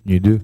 Një, dy.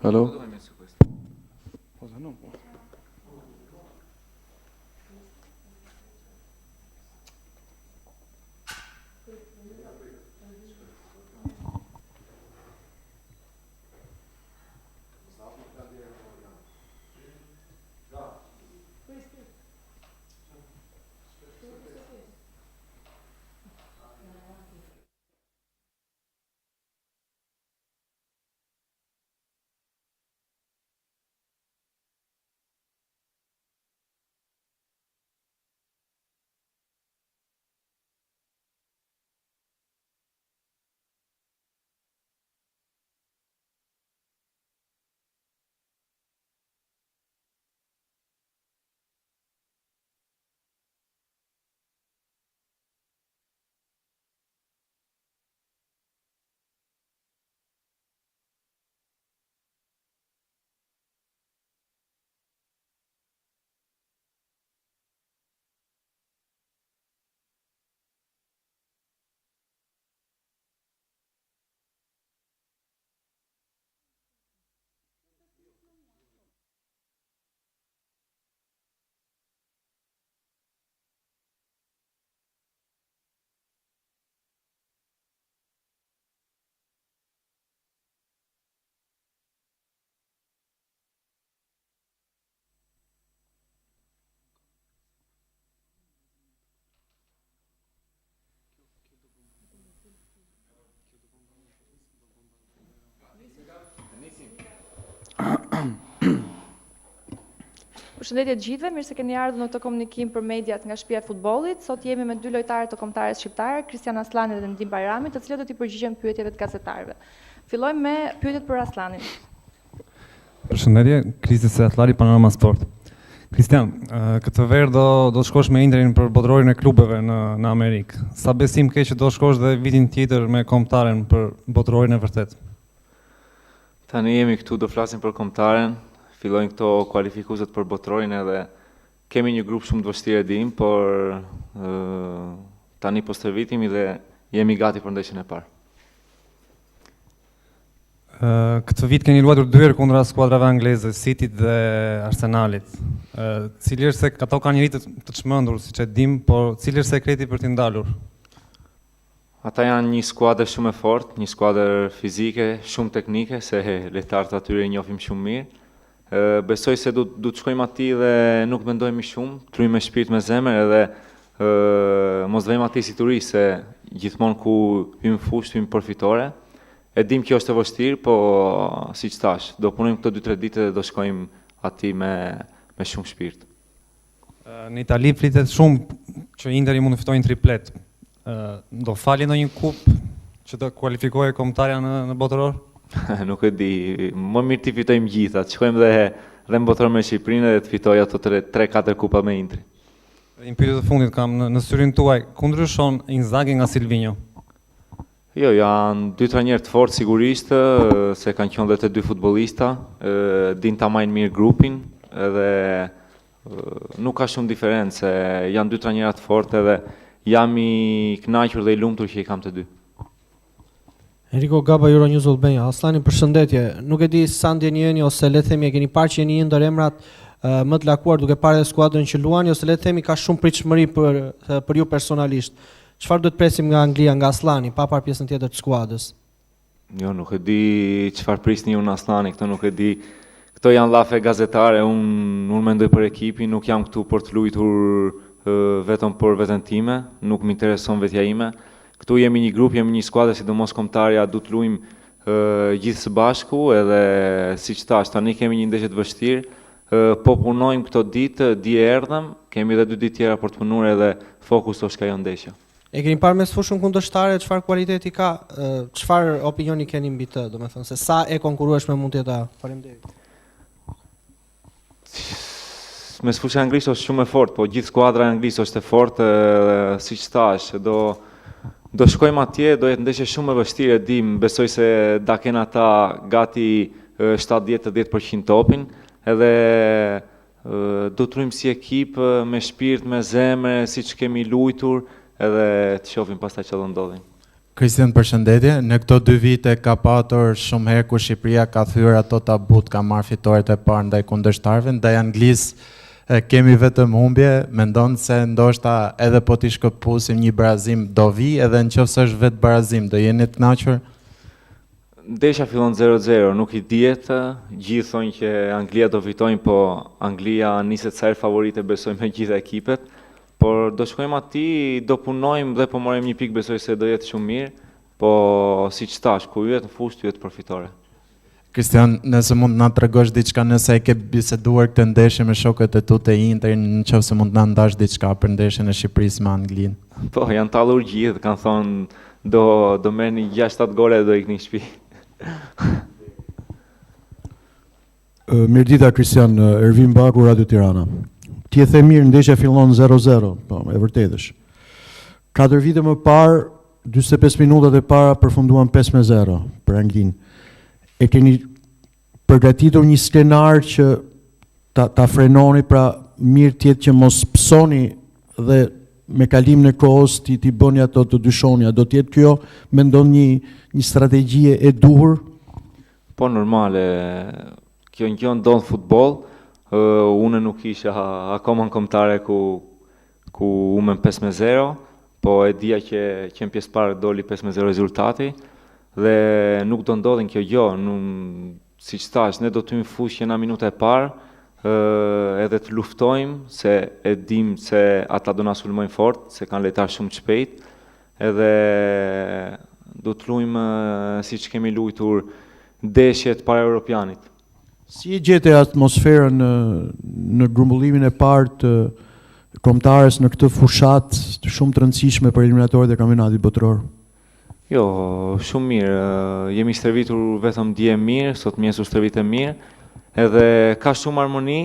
Allo? Dove hai messo questo? Cosa no? Përshëndetje të gjithëve, mirë se keni ardhur në këtë komunikim për mediat nga shtëpia e futbollit. Sot jemi me dy lojtarë të kombëtarës shqiptare, Kristian Aslani dhe Ndim Bajrami, të cilët do t'i përgjigjen pyetjeve të gazetarëve. Fillojmë me pyetjet për Aslanin. Përshëndetje, Kristi se Atlari, Panorama Sport. Kristian, këtë verë do të shkosh me Interin për botrorin e klubeve në Amerikë. Sa besim ke që do shkosh dhe vitin tjetër me kombëtaren për botrorin e vërtet? Tani jemi këtu, do flasim për kombëtaren. Fillojnë këto kualifikueset për botrorin edhe kemi një grup shumë të vështirë e dim, por tani po stërvitemi dhe jemi gati për ndeshjen e parë. Këtë vit keni luajtur 2 herë kundra skuadrave angleze, Cityt dhe Arsenalit. Cili është ato kanë një rit të çmendur, siç e dim, por cili është sekreti për t'i ndalur? Ata janë një skuadër shumë e fortë, një skuadër fizike, shumë teknike, se lojtarët atyre i njohim shumë mirë. Besoj se du të shkojmë aty dhe nuk mendojmë shumë, trymë me shpirt me zemër edhe mos vëjmë aty si turist, se gjithmonë ku hymë fushë, hymë përfitore. E dim kjo është e vështirë, po siç thash, do punojmë këto 2-3 ditë dhe do shkojmë aty me shumë shpirt. Në Itali flitet shumë që Interi mund të fitojnë triplet. Do fali ndonjë kupë që të kualifikohej kombëtarja në botëror? Nuk e di, më mirë t'i fitojmë gjitha, të shkojmë dhe në botror me Shqiprinë dhe të fitoj ato 3-4 kupa me Intri. Një pyetje të fundit kam, në syrin tuaj, ku ndryshon Inzaghi nga Silvinho? Jo, janë 2 trajnerë të fortë sigurisht, se kanë qenë dhe të 2 futbollista, din ta marrin mirë grupin edhe nuk ka shumë diferencë, janë 2 trajnera të fortë edhe jam i kënaqur dhe i lumtur që i kam të 2. Enrico Gaba, Euronews Albania. Aslani, përshëndetje. Nuk e di sa ndjenjeni ose le të themi e keni parë që jeni një ndër emrat më të lakuar duke parë skuadrën që luani ose le të themi ka shumë pritshmëri për ju personalisht. Çfarë do të presim nga Anglia, nga Aslani, pa parë pjesën tjetër të skuadrës? Jo, nuk e di çfarë prisni unë Aslani, këto nuk e di. Këto janë llafe gazetare, unë mendoj për ekipin, nuk jam këtu për të luajtur vetëm për veten time, nuk më intereson vetja ime. Këtu jemi një grup, jemi një skuadër, sidomos kombëtarja, du të luajmë gjithë së bashku edhe siç thash, tani kemi një ndeshje të vështirë, po punojmë këto ditë, dje erdhëm, kemi edhe 2 ditë tjera për të punuar edhe fokus është ajo ndeshja. E keni parë mes fushën kundërshtare, çfarë kualiteti ka, çfarë opinioni keni mbi të, domethënë se sa e konkurrueshme mund të jetë? Faleminderit. Mes fushë anglisht është shumë e fortë, po gjithë skuadra anglisht është e fortë, siç thash, do shkojmë atje, do jetë ndeshje shumë e vështirë, e dim, besoj se da kenë ata gati 70-80% topin, edhe do të rujmë si ekip, me shpirt, me zemër, siç kemi luajtur, edhe të shohim pastaj çfarë do ndodhi. Kristian, përshëndetje. Në këto 2 vite ka patur shumë herë ku Shqipëria ka thyer ato tabut, ka marrë fitoret e parë ndaj kundërshtarëve, ndaj Anglisë kemi vetëm humbje. Mendon se ndoshta edhe po t'i shkëpusim një barazim do vi, edhe nëse është vetë barazim, do jeni të kënaqur? Ndeshja fillon 0-0, nuk i dihet, gjithë thonë që Anglia do fitojnë, po Anglia niset sa herë favorite, besoj me gjitha ekipet. Por do shkojmë aty, do punojmë dhe po morëm një pikë, besoj se do jetë shumë mirë, po siç thash, ku yjet në fushë yjet përfitore. Kristian, nëse mund na tregosh diçka, nëse e ke biseduar këtë ndeshje me shokët e tu të Interin, nëse mund na ndash diçka për ndeshjen e Shqipërisë me Anglinë. Po, janë tallur gjithë, kanë thonë do merrni 6-7 gole dhe do ikni në shtëpi. Mirdita Kristian, Ervin Baku, Radio Tirana. Ti e the mirë, ndeshja fillon 0-0, po, e vërtetësh. 4 vite më parë, 45 minutat e para përfunduan 5-0 për Anglinë. E keni përgatitur një skenar që ta frenoni, pra mirë tjetë që mos psoni dhe me kalimin e kohës ti bëni ato të dyshonja. Do tjetë kjo, mendon një strategjie e duhur? Po, normale, kjo ndodh futboll. Unë nuk isha akoma në kombëtare ku umën 5-0, po e dija që në pjesë parë doli 5-0 rezultati dhe nuk do ndodhin kjo gjë. Siç thash, ne do të hyjmë fushë në minuta e parë, edhe të luftojmë, se e dim se ata do na sulmojnë fort, se kanë lojtar shumë të shpejt, edhe do të luajmë siç kemi luajtur ndeshjet para Europianit. Si e gjete atmosferën në grumbullimin e parë të kombëtares në këtë fushat shumë të rëndësishme për eliminatorët e kampionatit botror? Jo, shumë mirë. Jemi stërvitur vetëm dje mirë, sot mjesu stërvite mirë, edhe ka shumë harmoni,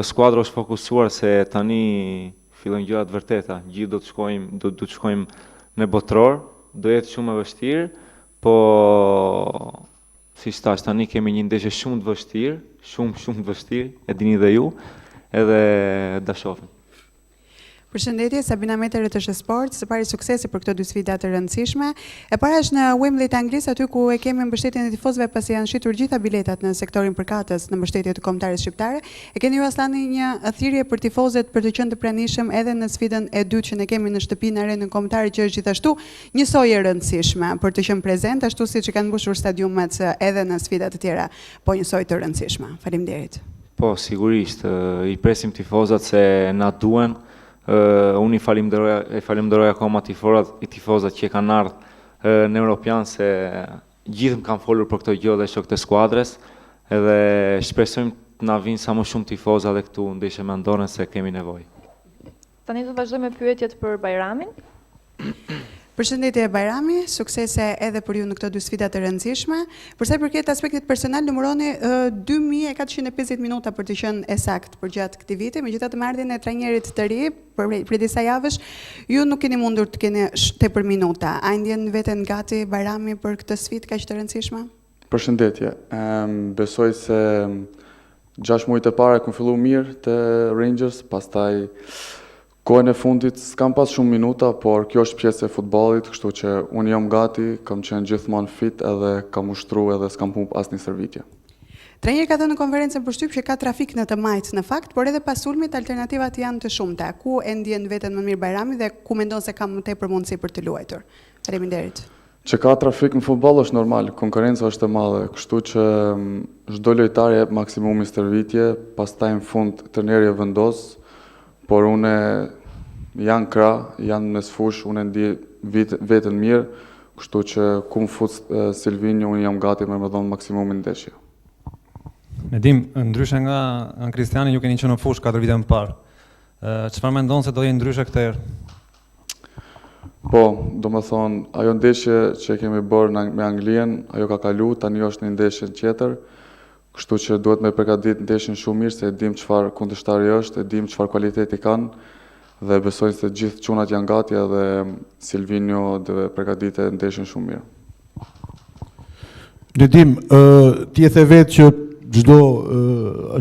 skuadra është fokusuar se tani fillojnë gjërat vërteta. Gjithë do të shkojmë në botror, do jetë shumë e vështirë, po si thash, tani kemi një ndeshje shumë të vështirë, shumë të vështirë, e dini dhe ju, edhe da shohim. Përshëndetje, Sabina Meter, RTS Sport. Së pari suksesi për këto 2 sfida të rëndësishme. E para është në Wembley të Anglisë, aty ku e kemi mbështetjen e tifozëve pasi janë shitur gjitha biletat në sektorin përkatës në mbështetje të kombëtares shqiptare. E keni ju Aslani një thirrje për tifozët për të qenë të pranishëm edhe në sfidën e dytë që ne kemi në shtëpi në arenën kombëtare, që është gjithashtu njësoj e rëndësishme për të qenë prezent, ashtu siç kanë mbushur stadiumet edhe në sfida të tjera, po njësoj të rëndësishme. Faleminderit. Po, sigurisht, i presim tifozat se na duhen. Unë i falenderoj akoma tifozat që kanë ardhur në Europian, se gjithë më kanë folur për këtë gjë dhe shokët e skuadrës, edhe shpresojmë të na vinë sa më shumë tifoza dhe këtu ndeshje me Andorrën, se kemi nevojë. Tani do të vazhdojmë me pyetjet për Bajramin. Përshëndetje Bajrami, suksese edhe për ju në këto 2 sfida të rëndësishme. Për sa i përket aspektit personal, numëroni 2450 minuta për të qenë eksakt për gjatë këtij viti, megjithatë me ardhjen e trajnerit të ri për disa javësh, ju nuk keni mundur të keni tepër minuta. A ndjen veten gati Bajrami për këtë sfidë kaq të rëndësishme? Përshëndetje. Besoj se 6 muajt e para kam filluar mirë te Rangers, pastaj kohën e fundit s'kam pas shumë minuta, por kjo është pjesë e futbollit, kështu që unë jam gati, kam qenë gjithmonë fit edhe kam ushtruar edhe s'kam humb asnjë stërvitje. Trajneri ka thënë në konferencën për shtyp që ka trafik në të majt në fakt, por edhe pas sulmit alternativat janë të shumta. Ku e ndjen veten më mirë Bajrami dhe ku mendon se ka më tepër mundësi për të luajtur? Faleminderit. Që ka trafik në futboll është normal, konkurrenca është e madhe, kështu që çdo lojtar jep maksimumin stërvitje, pastaj në fund trajneri vendos. Por unë janë krah, janë mes fush, unë ndi veten mirë, kështu që ku më fut Silvinjo, unë jam gati me më dhonë maksimumin ndeshje. Nedim, ndryshe nga Kristiani, ju keni qenë në fush 4 vite më parë. Çfarë mendon se do jetë ndryshe këtë herë? Po, do më thonë, ajo ndeshje që kemi bërë me Anglien, ajo ka kalu, tani është një ndeshje tjetër. Kështu që duhet me përgatit ndeshjen shumë mirë, se e dim çfarë kundërshtari është, e dim çfarë kvaliteti kanë, dhe besoj se gjithë çunat janë gati edhe Silvinjo dhe përgatitet ndeshjen shumë mirë. Nedim, ti e the vetë që çdo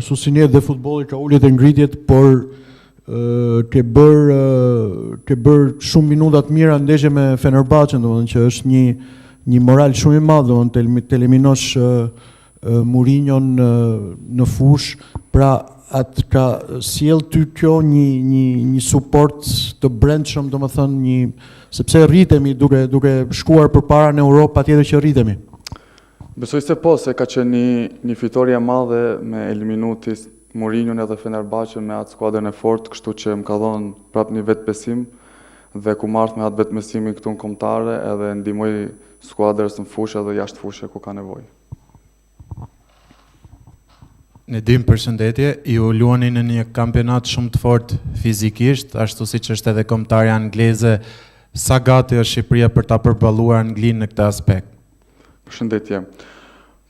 ashtu si ne dhe futbolli ka uljet e ngritjet, por ke bër shumë minuta të mira ndeshje me Fenerbahçen, domethënë që është një moral shumë i madh, domethënë të eliminosh Mourinhon në fush, pra atë ka sjell ty kjo një suport të brendshëm, domethënë sepse rritemi duke shkuar përpara në Europë, patjetër që rritemi. Besoj se po, se ka qenë një fitorie e madhe me eliminutis Mourinhon edhe Fenerbahçe me atë skuadrën e fortë, kështu që më ka dhënë prapë një vetbesim dhe ku marrë me atë vetbesimin këtu në kombëtare edhe ndihmoj skuadrës në fushë edhe jashtë fushë ku ka nevojë. Nedim, përshëndetje, ju luani në një kampionat shumë të fortë fizikisht, ashtu siç është edhe kombëtarja angleze, sa gati është Shqipëria për ta përballuar Anglinë në këtë aspekt? Përshëndetje.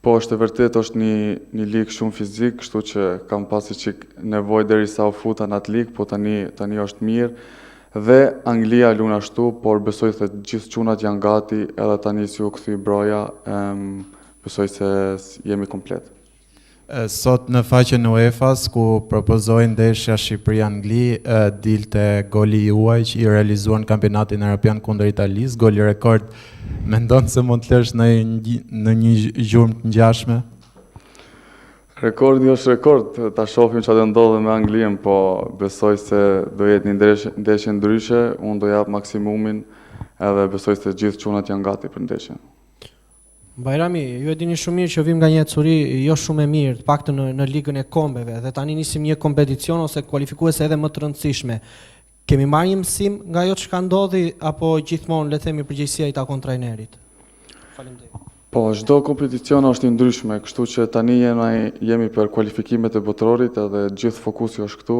Po, është e vërtet, është një ligë shumë fizik, kështu që kam pasi çik nevojë derisa u futa në atë ligë, po tani është mirë. Dhe Anglia lun ashtu, por besoj se gjithë çunat janë gati, edhe tani si u kthye broja, besoj se jemi komplet. Sot në faqen e UEFA-s ku propozojnë ndeshja Shqipëri-Angli, dilte goli juaj që i realizuan kampionatin evropian kundër Italisë, goli rekord. Mendon se mund të lësh në një gjurmë të ngjashme? Rekordi është rekord, ta shohim çfarë do ndodhe me Anglinë, po besoj se do jetë një ndeshje ndryshe, unë do jap maksimumin edhe besoj se gjithë çunat janë gati për ndeshjen. Bajrami, ju e dini shumë mirë që vim nga një ecuri jo shumë e mirë, të paktën në ligën e kombeve, dhe tani nisim një kompeticion ose kualifikuese edhe më të rëndësishme. Kemi marrë një mësim nga ajo çka ndodhi apo gjithmonë le të themi përgjegjësia i takon trajnerit? Faleminderit. Po, çdo kompeticion është i ndryshme, kështu që tani jemi për kualifikimet e botrorit edhe gjithë fokusi është këtu.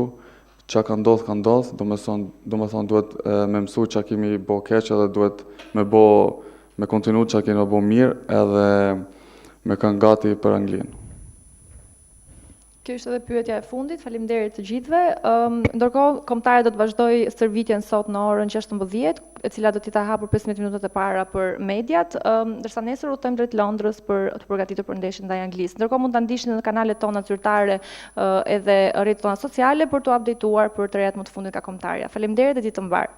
Çka ka ndodh, domethënë duhet me mësu çka kemi bë keq edhe duhet me kontinu që kemi bë mirë edhe me kanë gati për Anglinë. Kjo është edhe pyetja e fundit, faleminderit të gjithëve. Ndërkohë, kombëtarja do të vazhdoj stërvitjen sot në orën 16, e cila do t'i ta hapur 15 minutat e para për mediat, ndërsa nesër udhtojmë drejt Londrës për të përgatitur për ndeshjen ndaj Anglisë. Ndërkohë mund ta ndiqni në kanalet tona zyrtare edhe rrjetet tona sociale për t'u updateuar për të rejat më të fundit nga kombëtarja. Faleminderit dhe ditë të mbar.